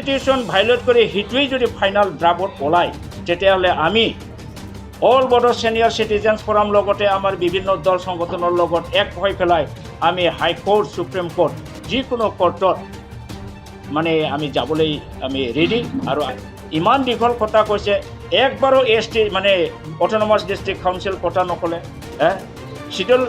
Constitution violet কৰি হিটুৱেই যদি final draft ওলায় তেতিয়াহ'লে আমি all Bodo senior citizens forum লগতে আমার বিভিন্ন দল সংগঠনের লগত এক হৈ পেলাই আমি হাইকোর্ট সুপ্রিম কোর্ট যিকোনো কোর্টত মানে আমি যাবলৈ আমি রেডি আৰু ইমান দীঘল কথা কৈছে একবাৰো ST মানে অটোনমাস ডিস্ট্ৰিক্ট কাউন্সিল কথা নকলে শিডিউল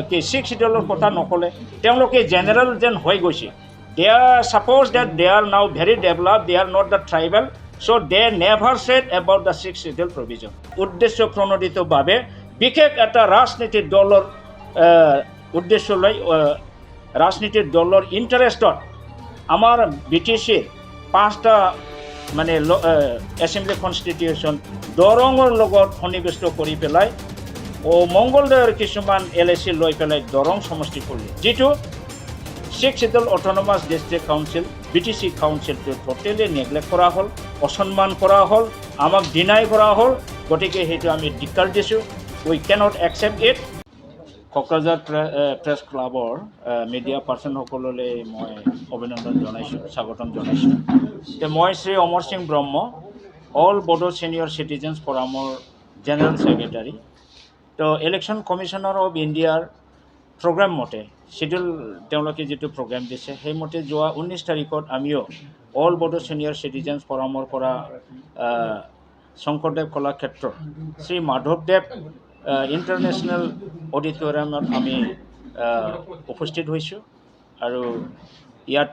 কি 6 শিডিউলৰ কথা নকলে তেওঁলোকে জেনারেল যেন হৈ গৈছে they are suppose that they are now very developed, they are not the tribal, so they never said about the 6th schedule provision. উদ্দেশ্য প্রণোদিতভাবে বিশেষ একটা রাজনীতির দলের উদ্দেশ্য লৈ রাজনীতির দলের ইন্টারেস্টত আমার BTCৰ 5টা মানে এসেম্বলি কনস্টিটিউশন দৰঙৰ লগত সন্নিৱিষ্ট কৰি পেলাই মঙ্গলদৈৰ কিছুমান LIC লৈ পেলাই দৰং সমষ্টি কৰিলে যিটো 6th schedule autonomous district council BTC council to totally neglect করা হল অসম্মান করা হল আমাক ডিনাই করা হল গতিকে হেতু আমি ডিক্লার দিছো we cannot accept it Kokrajhar press ক্লাবৰ মিডিয়া পাৰ্সন সকললৈ মই অভিনন্দন জনাইছো স্বাগতম জনাইছো তে মই Shri Amar Singh Brahma all Bodo senior citizens ফোৰামৰ general secretary to election commissioner of ইণ্ডিয়াৰ প্ৰোগ্ৰাম মতে শিডিউল তেওঁলোকে যেটো প্ৰোগ্ৰাম দিছে সেই মতে যোৱা 19 তাৰিখত আমিও অল বডো সিনিয়ৰ সিটিজেন্স ফোৰামৰ পৰা শংকৰদেৱ কলাক্ষেত্ৰ শ্ৰী মাধৱদেৱ ইন্টাৰনেশ্যনেল অডিটৰিয়ামত আমি উপস্থিত হৈছো আৰু ইয়াত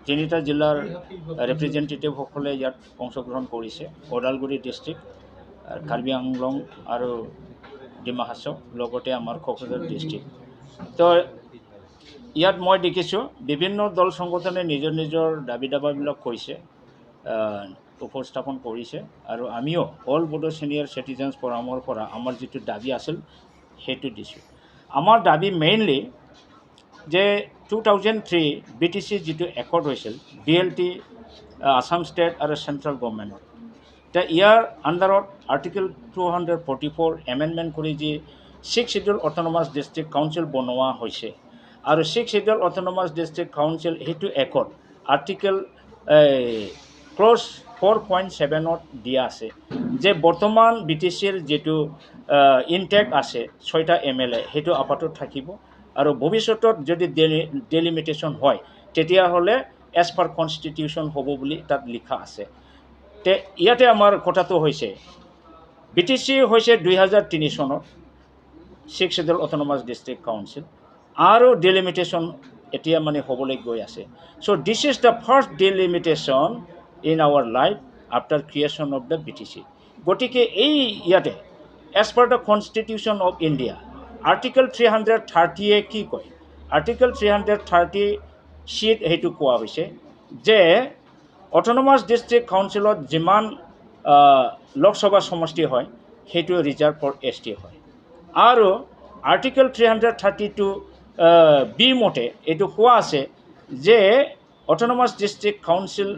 তিনিটা জিলাৰ ৰিপ্ৰেজেন্টেটিভ সকলে ইয়াত অংশগ্ৰহণ কৰিছে ওদালগুৰি ডিস্ট্ৰিক্ট কাৰ্বি আংলং আৰু ডিমা হাছাও লগতে আমাৰ কোকৰাঝাৰ ডিস্ট্ৰিক্ট তো ইয়াত মই দেখিছোঁ বিভিন্ন দল সংগঠনে নিজৰ নিজৰ দাবী দাবাবিলাক কৈছে উপস্থাপন কৰিছে আৰু আমিও অল বডো সিনিয়ৰ সিটিজেন্স ফোৰামৰ পৰা আমাৰ যিটো দাবী আছিল সেইটো দিছোঁ আমাৰ দাবী মেইনলি যে 2003 BTC যিটো একৰ্ড হৈছিল BLT আসাম ষ্টেট আৰু চেণ্ট্ৰেল গভৰ্ণমেণ্টত তে ইয়াৰ আণ্ডাৰত আৰ্টিকল 244 এমেণ্ডমেণ্ট কৰি যি 6th schedule autonomous district council বনোৱা হৈছে আৰু 6th schedule autonomous district council হেতু একৰ্ড আৰ্টিকল ক্লজ 4.7ত দিয়া আছে যে বৰ্তমান BTCৰ যেটো ইনটেক আছে 6টা MLA হেতু আপাতত থাকিব আৰু ভৱিষ্যতত যদি ডেলিমিটেশন হয় তেতিয়া হলে এজ পাৰ কনস্টিটিউশন হ'ব বুলি তাত লিখা আছে তে ইয়াতে আমাৰ কথাটো হৈছে BTC হৈছে 2003 চনত 6th schedule autonomous district council আৰু delimitation এতিয়া মানে হ'বলৈ গৈ আছে so this is the first delimitation in our life after creation of the BTC গতিকে এই ইয়াতে as per the constitution of India article 330 এ কি কয় article 330 sheet হেতু কোৱা হৈছে যে অটোনমাস ডিস্ট্ৰিক্ট কাউন্সিলত যিমান লোকসভা সমষ্টি হয় সেইটো ৰিজাৰ্ভ ফৰ ST হয় আৰু আৰ্টিকল 332 বি মতে এইটো কোৱা আছে যে অটোনমাস ডিস্ট্ৰিক্ট কাউন্সিল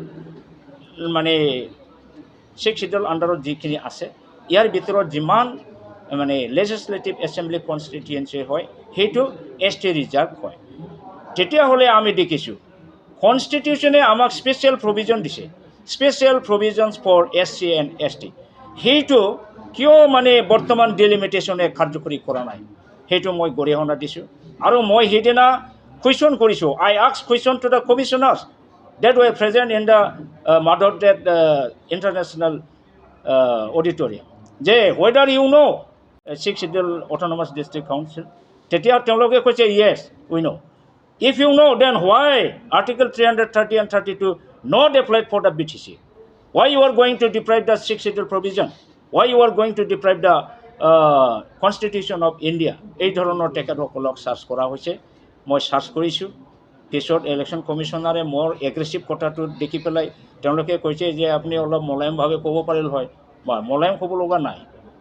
মানে 6th schedule আণ্ডাৰত যিখিনি আছে ইয়াৰ ভিতৰত যিমান মানে লেজিসলেটিভ এসেম্বলি কনস্টিটুয়েন্সি হয় সেইটো ST ৰিজাৰ্ভ হয় তেতিয়াহ'লে আমি দেখিছোঁ কনস্টিটিউশনে আমাক স্পেশাল প্রভিজন দিছে special provisions for SC and ST সেইটো কিয় মানে বর্তমান ডেলিমিটেশনে কাৰ্যকৰী কৰা নাই সেইটো মই গৰিহণা দিছোঁ আৰু মই হেদিনা কুৱেশ্যন কৰিছোঁ I asked question to the commissioners that were present in the Madhawdev International Auditorium যে whether you know 6th schedule autonomous district council তেতিয়া তেওঁলোকে কৈছে yes we know. If you know, then why Article 330 and 32 not applied for the BTC? Why you are going to deprive the 6th schedule provision? Why you are going to deprive the Constitution of India? এই ধৰণৰ তেখেতসকলক search কৰা হৈছে মই search কৰিছোঁ পিছত election কমিশনাৰে মোৰ aggressive কথাটো দেখি পেলাই তেওঁলোকে কৈছে যে আপুনি অলপ মলয়মভাৱে ক'ব পাৰিল হয় বা মলয়ম ক'ব লগা নাই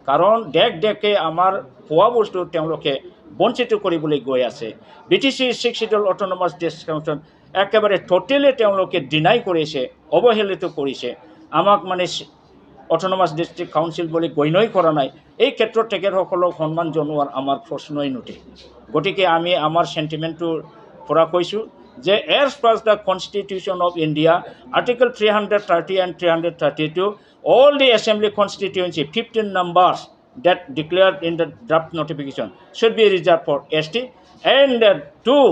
কাৰণ দেখে আমাৰ খোৱা বস্তু তেওঁলোকে বঞ্চিত কৰিবলৈ গৈ আছে BTC 6th schedule autonomous district council একেবাৰে টোটালি তেওঁলোকে ডিনাই কৰিছে অৱহেলিত কৰিছে আমাক মানে অটোনমাস ডিস্ট্ৰিক্ট কাউন্সিল বুলি গণ্যই কৰা নাই এই ক্ষেত্ৰত তেখেতসকলক সন্মান জনোৱাৰ আমাৰ প্ৰশ্নই নুঠে গতিকে আমি আমাৰ সেন্টিমেন্টটো পৰা কৈছোঁ যে as per the Constitution of India, Article 330 and 332, all the assembly constituency 15 numbers that declared in the draft notification should be reserved for ST, and two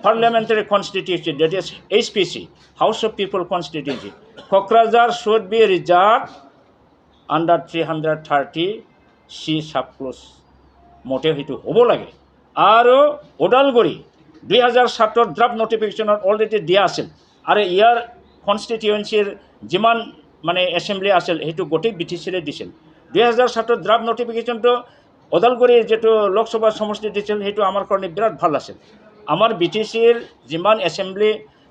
parliamentary constituency, that is HPC, House of People constituency, Kokrajhar should be reserved under 330 C subclause মতে সেইটো হ'ব লাগে। আৰু Udalguri 2007 draft নটিফিকেশ্যনত already দিয়া আছিল, আৰু ইয়াৰ কনষ্টিটিউৱেঞ্চিৰ যিমান মানে এছেম্বলি আছিল সেইটো গোটেই BTCৰে দিছিল। 2007 ড্ৰাফ্ট নটিফিকেশ্যনটো ওদালগুৰিৰ যিটো লোকসভা সমষ্টি দিছিল সেইটো আমাৰ কাৰণে বিৰাট ভাল আছিল। আমাৰ BTCৰ যিমান এছেম্বলি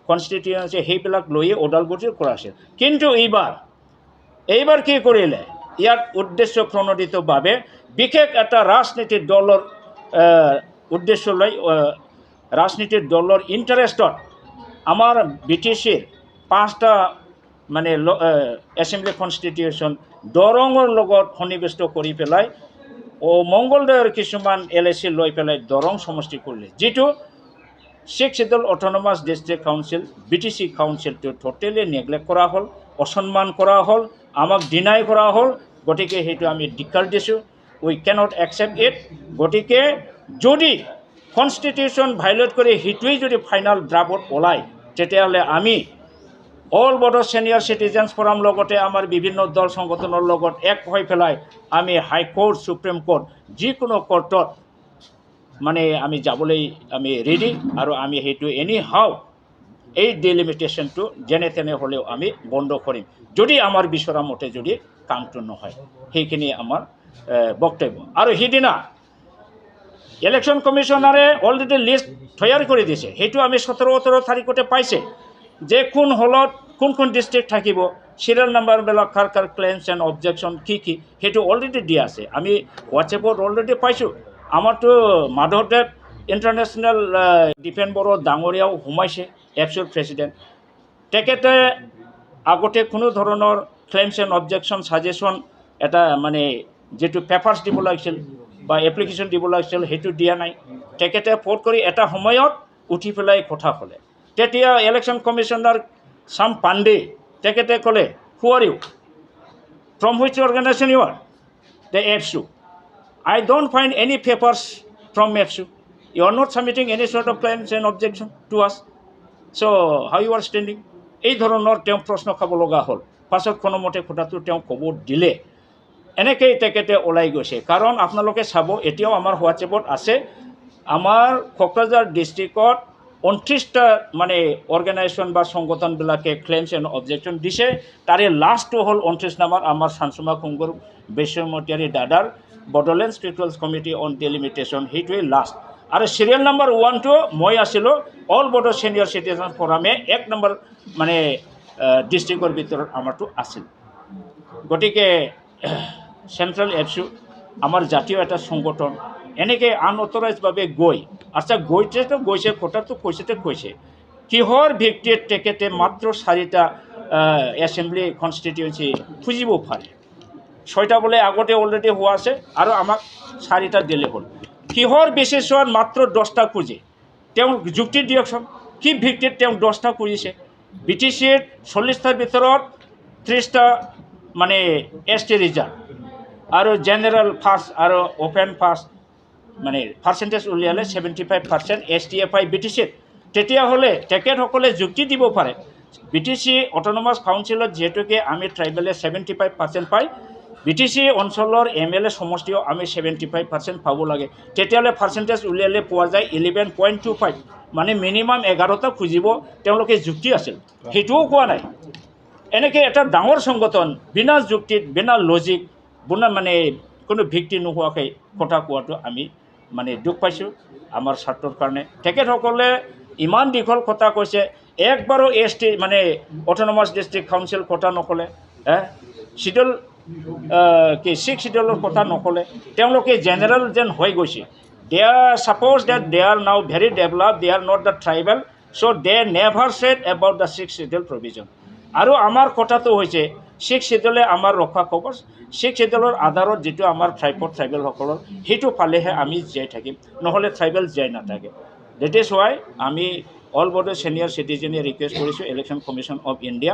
কনষ্টিটিউৱেঞ্চি সেইবিলাক লৈয়ে ওদালগুৰিৰ কৰা আছিল। কিন্তু এইবাৰ কি কৰিলে, ইয়াৰ উদ্দেশ্য প্ৰণোদিতভাৱে বিশেষ এটা ৰাজনীতিৰ দলৰ উদ্দেশ্য লৈ ৰাজনীতিৰ দলৰ ইণ্টাৰেষ্টত আমাৰ BTCৰ 5টা মানে এছেম্বলি কনষ্টিটিউশ্যন দৰঙৰ লগত সন্নিৱিষ্ট কৰি পেলাই মংগলদৈৰ কিছুমান LAC লৈ পেলাই দৰং সমষ্টি কৰিলে, যিটো 6 schedule autonomous district council BTC কাউন্সিলটো টোটেলি নেগলেক্ট কৰা হ'ল, অসন্মান কৰা হ'ল, আমাক ডিনাই কৰা হ'ল। গতিকে সেইটো আমি ধিক্কাৰ দিছোঁ, উই কেনট একচেপ্ট ইট। গতিকে যদি কনষ্টিটিউশ্যন ভাইলেট কৰি সেইটোৱেই যদি ফাইনেল ড্ৰাফ্টত ওলায়, তেতিয়াহ'লে আমি অল বডো ছিনিয়ৰ চিটিজেন্স ফৰাম লগতে আমাৰ বিভিন্ন দল সংগঠনৰ লগত এক হৈ পেলাই আমি হাইকোৰ্ট, সুপ্ৰিম কোৰ্ট, যিকোনো কোৰ্টত মানে আমি যাবলৈ আমি ৰেডি, আৰু আমি সেইটো এনি হাও এই ডেলিমিটেশ্যনটো যেনে তেনে হ'লেও আমি বন্ধ কৰিম, যদি আমাৰ বিচৰা মতে যদি কামটো নহয়। সেইখিনি আমাৰ বক্তব্য। আৰু সিদিনা ইলেকশ্যন কমিশ্যনাৰে অলৰেডি লিষ্ট তৈয়াৰ কৰি দিছে, সেইটো আমি 17-18 তাৰিখতে পাইছে যে কোন হলত কোন ডিষ্ট্ৰিক্ট থাকিব, চিৰিয়েল নাম্বাৰবিলাক কাৰ কাৰ ক্লেইমছ এণ্ড অবজেকশ্যন কি সেইটো অলৰেডি দিয়া আছে। আমি হোৱাটছএপত অলৰেডি পাইছোঁ। আমাৰতো মাধৱদেৱ ইণ্টাৰনেশ্যনেল ডিফেন্স বড়ো ডাঙৰীয়াও সোমাইছে, ABSCF প্ৰেচিডেণ্ট। তেখেতে আগতে কোনো ধৰণৰ ক্লেইমছ এণ্ড অবজেকশ্যন ছাজেশ্যন এটা মানে যিটো পেপাৰ্ছ দিব লাগিছিল বা এপ্লিকেশ্যন দিব লাগিছিল সেইটো দিয়া নাই। তেখেতে ফোন কৰি এটা সময়ত উঠি পেলাই কথা ক'লে। তেতিয়া ইলেকশ্যন কমিশ্যনাৰ চাম পাণ্ডে তেখেতে ক'লে, who are you, from which organisation you are? The ABSCF. I don't find any papers from ABSCF. You are not submitting any sort of claims and objection to us. So how you are standing? এই ধৰণৰ তেওঁ প্ৰশ্ন খাব লগা হ'ল। পাছত কোনোমতে কথাটো তেওঁ ক'ব দিলে। এনেকৈ তেখেতে ওলাই গৈছে। কাৰণ আপোনালোকে চাব, এতিয়াও আমাৰ হোৱাটছএপত আছে, আমাৰ কোকৰাঝাৰ ডিষ্ট্ৰিক্টত 29টা মানে অৰ্গেনাইজেশ্যন বা সংগঠনবিলাকে ক্লেইমছ এণ্ড অবজেকশ্যন দিছে। তাৰে লাষ্টটো হ'ল 29 নম্বৰ আমাৰ চানচুমা কুংগুৰ বেচমতীয়াৰী দাদাৰ Bodoland spiritual committee on delimitation, সেইটোৱেই লাষ্ট। আৰু চিৰিয়েল নাম্বাৰ 1টো মই আছিলোঁ, অল বডো ছিনিয়ৰ চিটিজেন ফৰামে 1 নম্বৰ মানে ডিষ্ট্ৰিক্টৰ ভিতৰত আমাৰটো আছিল। গতিকে চেণ্ট্ৰেল ABSCF আমাৰ জাতীয় এটা সংগঠন এনেকৈ আনঅথৰাইজভাৱে গৈ গৈছে কথাটো কৈছে কিহৰ ভিত্তিত তেখেতে মাত্ৰ 4টা এছেম্বলি কনষ্টিটিউৱেঞ্চি খুজিব পাৰে। 6টা বোলে আগতে অলৰেডি হোৱা আছে, আৰু আমাক 4টা দিলে হ'ল। কিহৰ বেচিছত মাত্ৰ 10টা খুজে? তেওঁ যুক্তি দিয়কচোন, কি ভিত্তিত তেওঁ 10টা খুজিছে? BTCৰ 40টাৰ ভিতৰত 30টা মানে ST ৰিজাৰ্ভ, আৰু জেনেৰেল ফাৰ্ষ্ট আৰু অপেন ফাৰ্ষ্ট মানে পাৰ্চেণ্টেজ উলিয়ালে 75% STFI BTCত। তেতিয়াহ'লে তেখেতসকলে যুক্তি দিব পাৰে, BTC অট'নমাছ কাউন্সিলত যিহেতুকে আমি ট্ৰাইবেলে 75% পায়, BTC অঞ্চলৰ MLA সমষ্টিও আমি 75% পাব লাগে। তেতিয়াহ'লে পাৰ্চেণ্টেজ উলিয়ালে পোৱা যায় 11.25, মানে মিনিমাম 11টা খুজিব। তেওঁলোকে যুক্তি আছিল, সেইটোও কোৱা নাই। এনেকৈ এটা ডাঙৰ সংগঠন বিনা যুক্তিত, বিনা লজিক, মানে কোনো ভিত্তি নোহোৱাকৈ কথা কোৱাটো আমি মানে দুখ পাইছোঁ আমাৰ ছাত্ৰৰ কাৰণে। তেখেতসকলে ইমান দীঘল কথা কৈছে, একবাৰো ST মানে অট'নমাছ ডিষ্ট্ৰিক্ট কাউন্সিল কথা নক'লে, শিডিউল 6 শিডিউলৰ কথা নক'লে। তেওঁলোকে জেনেৰেল যেন হৈ গৈছে। They are suppose that they are now very developed, they are not the tribal, so they never said about the 6th schedule provision. আৰু আমাৰ কথাটো হৈছে 6 শিডিউলে আমাৰ ৰক্ষা কবচ, 6 শিডিউলৰ আধাৰত যিটো আমাৰ ট্ৰাইবেলসকলৰ সেইটো পালেহে আমি জীয়াই থাকিম, নহ'লে ট্ৰাইবেল জীয়াই নাথাকে। ডেট ইজ ৱাই আমি অল বডো সিনিয়ৰ সিটিজেনে ৰিকুৱেষ্ট কৰিছোঁ election commission of India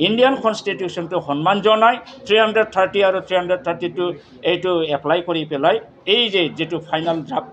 Indian কনষ্টিটিউশ্যনটো সন্মান জনাই 330 আৰু 332 এইটো এপ্লাই কৰি পেলাই এই যে যেটো ফাইনাল ড্ৰাফ্ট